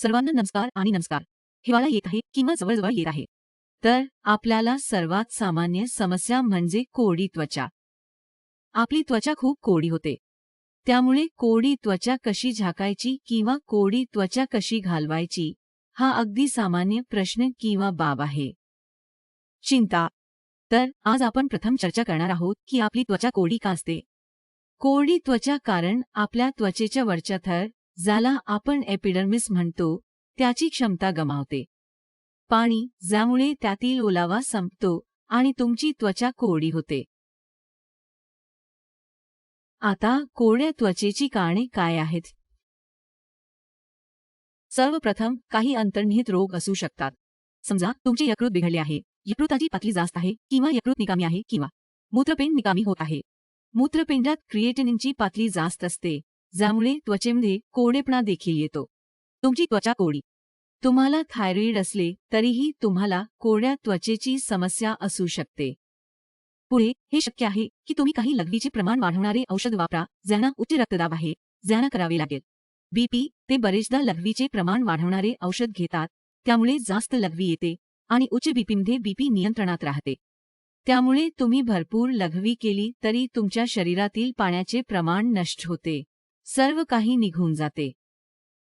सर्वांना नमस्कार आणि नमस्कार. हिवाळा येत आहे किंवा जवळ येत आहे. तर आपल्याला सर्वात सामान्य समस्या म्हणजे कोरडी त्वचा. आपली त्वचा खूप कोरडी होते. त्यामुळे कोरडी त्वचा कशी झाकायची किंवा कोरडी त्वचा कशी घालवायची हा अगदी सामान्य प्रश्न किंवा बाब आहे. चिंता. तर आज आपण प्रथम चर्चा करणार आहोत की आपली त्वचा कोरडी का असते. कोरडी त्वचा कारण आपल्या त्वचेच्या वरच्या थर, ज्याला आपण एपिडर्मिस म्हणतो, त्याची क्षमता गमावते. पाणी, ज्यामुळे त्यातील ओलावा संपतो आणि तुमची त्वचा कोरडी होते. आता कोरड्या त्वचेची कारणे काय आहेत? सर्वप्रथम काही अंतर्निहित रोग असू शकतात. समजा तुमचे यकृत बिघडले आहे, यकृताची पातळी जास्त आहे किंवा यकृत निकामी आहे किंवा मूत्रपिंड निकामी होत आहे. मूत्रपिंडात क्रिएटिनिनची पातळी जास्त असते, ज्यामुळे त्वचेमध्ये कोरडेपणा देखील येतो. तुमची त्वचा कोरडी. तुम्हाला थायरॉइड असले तरीही तुम्हाला कोरड्या त्वचेची समस्या असू शकते. पुढे हे शक्य आहे की तुम्ही काही लघवीचे प्रमाण वाढवणारे औषध वापरा, ज्यांना उच्च रक्तदाब आहे, ज्यांना करावे लागेल. बीपी, ते बरेचदा लघवीचे प्रमाण वाढवणारे औषध घेतात, त्यामुळे जास्त लघवी येते आणि उच्च बीपीमध्ये बीपी नियंत्रणात राहते. त्यामुळे तुम्ही भरपूर लघवी केली तरी तुमच्या शरीरातील पाण्याचे प्रमाण नष्ट होते. सर्व काही निघून जाते.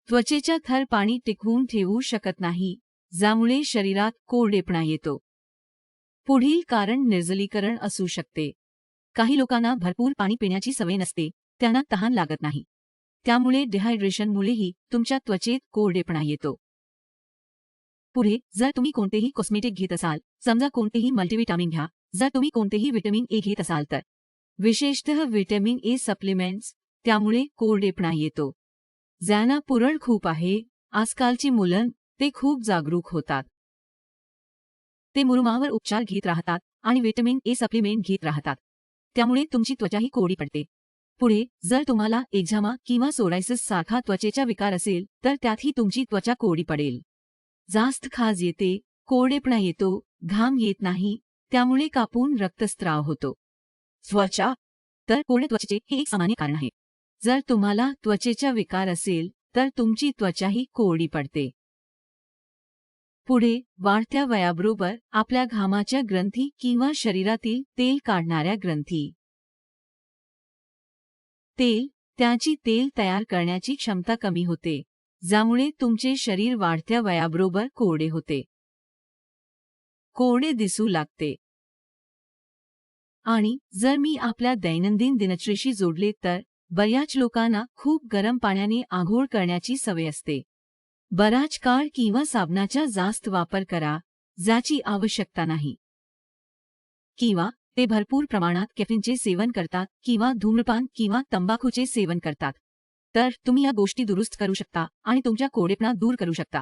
त्वचेच्या थर पाणी टिकवून ठेवू शकत नाही, ज्यामुळे शरीरात कोरडेपणा येतो. पुढील कारण निर्जलीकरण असू शकते. काही लोकांना भरपूर पाणी पिण्याची सवय नसते, त्यांना तहान लागत नाही. त्यामुळे डिहायड्रेशनमुळेही तुमच्या त्वचेत कोरडेपणा येतो. पुढे जर तुम्ही कोणतेही कॉस्मेटिक घेत असाल, समजा कोणतेही मल्टीव्हिटॅमिन घ्या, जर तुम्ही कोणतेही व्हिटॅमिन ए घेत असाल तर, विशेषतः व्हिटॅमिन ए सप्लिमेंट्स, त्यामुळे कोरडेपणा येतो. ज्यांना पुरळ खूप आहे, आजकालची मुलं, ते खूप जागरूक होतात. ते मुरुमावर उपचार घेत राहतात आणि व्हिटॅमिन ए सप्लिमेंट घेत राहतात. त्यामुळे तुमची त्वचाही कोरडी पडते. पुढे जर तुम्हाला एक्झामा किंवा सोरायसिस सारखा त्वचेचा विकार असेल तर त्यातही तुमची त्वचा कोरडी पडेल. जास्त खाज येते, कोरडेपणा येतो, घाम येत नाही, त्यामुळे कापून रक्तस्राव होतो. त्वचा. तर कोरड्या त्वचेचे हे एक सामान्य कारण आहे. जर तुम्हाला त्वचेचा विकार असेल तर तुमची त्वचाही कोरडी पडते. पुढे वाढत्या वयाबरोबर आपल्या घामाच्या ग्रंथी किंवा शरीरातील तेल काढणाऱ्या ग्रंथी. तेल, त्याची तेल तयार करण्याची क्षमता कमी होते, ज्यामुळे तुमचे शरीर वाढत्या वयाबरोबर कोरडे होते. कोरडे दिसू लागते. आणि जर मी आपल्या दैनंदिन दिनचर्येशी जोडले तर बऱ्याच लोकांना खूप गरम पाण्याने आंघोळ करण्याची सवय असते. बराच काळ किंवा साबणाचा जास्त वापर करा, ज्याची आवश्यकता नाही. किंवा ते भरपूर प्रमाणात कॅफीनचे सेवन करतात किंवा धूम्रपान किंवा तंबाखूचे सेवन करतात. तर तुम्ही या गोष्टी दुरुस्त करू शकता आणि तुमच्या कोरडेपणा दूर करू शकता.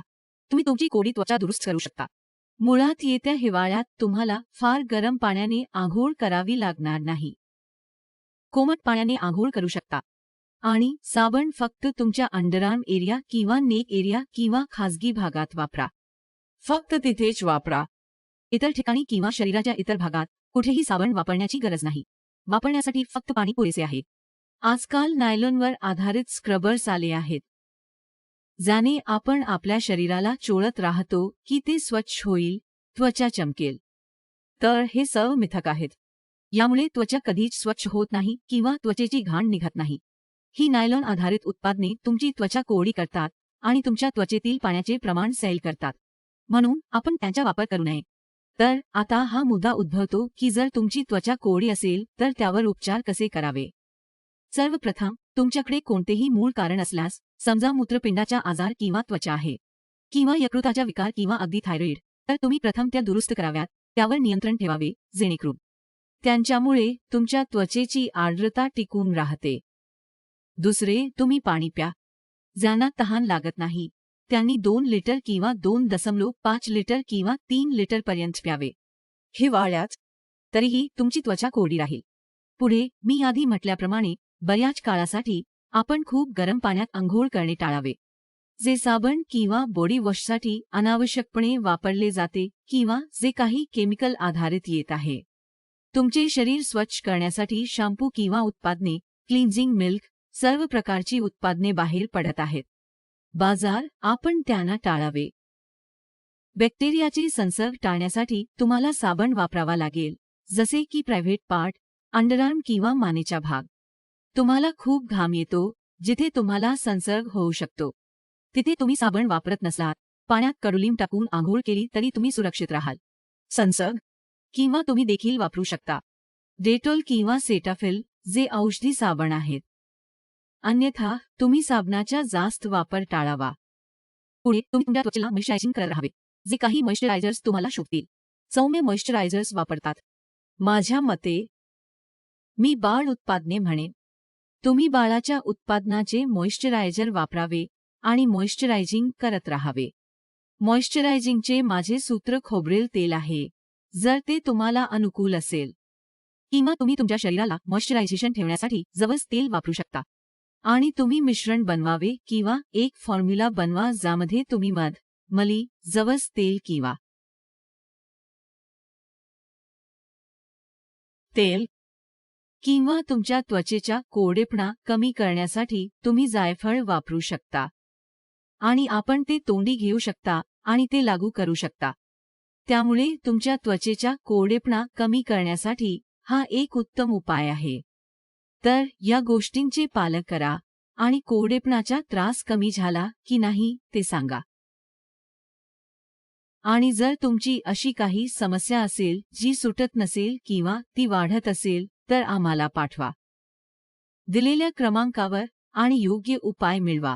तुम्ही तुमची कोरडी त्वचा दुरुस्त करू शकता. मुळात येत्या हिवाळ्यात तुम्हाला फार गरम पाण्याने आंघोळ करावी लागणार नाही. कोमट पाण्याने आंघोळ करू शकता. आणि साबण फक्त तुमच्या अंडरआर्म एरिया किंवा नेक एरिया किंवा खाजगी भागात वापरा. फक्त तिथेच वापरा. इतर ठिकाणी किंवा शरीराच्या इतर भागात कुठेही साबण वापरण्याची गरज नाही. वापरण्यासाठी फक्त पाणी पुरेसे आहे. आजकाल नायलॉनवर आधारित स्क्रबर्स आले आहेत, ज्याने आपण आपल्या शरीराला चोळत राहतो की ते स्वच्छ होईल, त्वचा चमकेल. तर हे सर्व मिथक आहेत. यामुळे त्वचा कधीच स्वच्छ होत नाही किंवा त्वचेची घाण निघत नाही. ही नायलॉन आधारित उत्पादने तुमची त्वचा कोरडी करतात आणि तुमच्या त्वचेतील पाण्याचे प्रमाण सैल करतात. म्हणून आपण त्यांचा वापर करू नये. तर आता हा मुद्दा उद्भवतो की जर तुमची त्वचा कोरडी असेल तर त्यावर उपचार कसे करावे. सर्वप्रथम तुमच्याकडे कोणतेही मूळ कारण असल्यास, समजा मूत्रपिंडाचा आजार किंवा त्वचा आहे किंवा यकृताचा विकार किंवा अगदी थायरॉइड, तर तुम्ही प्रथम त्या दुरुस्त कराव्यात, त्यावर नियंत्रण ठेवावे, जेणेकरून त्यांच्यामुळे तुमच्या त्वचेची आर्द्रता टिकून राहते. दुसरे, तुम्ही पाणी प्या. ज्यांना तहान लागत नाही त्यांनी 2 लिटर किंवा 2.5 लिटर किंवा 3 लिटर पर्यंत प्यावे. हिवाळ्यात. तरीही तुमची त्वचा कोरडी राहील. पुढे मी आधी म्हटल्याप्रमाणे बऱ्याच काळासाठी आपण खूप गरम पाण्यात अंघोळ करणे टाळावे. जे साबण किंवा बॉडी वॉशसाठी अनावश्यकपणे वापरले जाते किंवा जे काही केमिकल आधारित येत आहे. तुमचे शरीर स्वच्छ करण्यासाठी शॅम्पू किंवा उत्पादने, क्लिन्झिंग मिल्क, सर्व प्रकारची उत्पादने बाहेर पडत आहेत. बाजार आपण त्यांना टाळावे. बॅक्टेरियाचे संसर्ग टाळण्यासाठी तुम्हाला साबण वापरावा लागेल, जसे की प्रायव्हेट पार्ट, अंडरआर्म किंवा मानेचा भाग. तुम्हाला खूप घाम येतो, जिथे तुम्हाला संसर्ग होऊ शकतो, तिथे तुम्ही साबण वापरत नसलात, पाण्यात कडुलिंब टाकून आंघोळ केली तरी तुम्ही सुरक्षित राहाल. संसर्ग किंवा तुम्ही देखील वापरू शकता डेटॉल किंवा सेटाफिल, जे औषधी साबण आहेत. अन्यथा तुम्ही साबणाचा जास्त वापर टाळावा. पुढे तुम्ही तुमच्या त्वचेला मॉइश्चरायझिंग करत राहावे. जे काही मॉइश्चरायझर्स तुम्हाला शोभतील, सौम्य मॉइश्चरायझर्स वापरतात. माझ्या मते मी बाळ उत्पादने म्हणेन. तुम्ही बाळाच्या उत्पादनाचे मॉइश्चरायझर वापरावे आणि मॉइश्चरायझिंग करत राहावे. मॉइश्चरायझिंगचे माझे सूत्र खोबरेल तेल आहे, जर ते तुम्हाला अनुकूल असेल. किंवा तुम्ही तुमच्या शरीराला मॉइश्चरायझेशन ठेवण्यासाठी जवस तेल वापरू शकता. आणि तुम्ही मिश्रण बनवावे किंवा एक फॉर्म्युला बनवा ज्यामध्ये तुम्ही मध, मली, जवस तेल किंवा तेल किंवा तुमच्या त्वचेचा कोरडेपणा कमी करण्यासाठी तुम्ही जायफळ वापरू शकता. आणि आपण ते तोंडी घेऊ शकता आणि ते लागू करू शकता. त्यामुळे तुमच्या त्वचेचा कोरडेपणा कमी करण्यासाठी हा एक उत्तम उपाय आहे. तर या गोष्टींचे पालन करा आणि कोरडेपणाचा त्रास कमी झाला की नाही ते सांगा. आणि जर तुमची अशी काही समस्या असेल जी सुटत नसेल किंवा ती वाढत असेल तर आम्हाला पाठवा. दिलेल्या क्रमांकावर आणि योग्य उपाय मिळवा.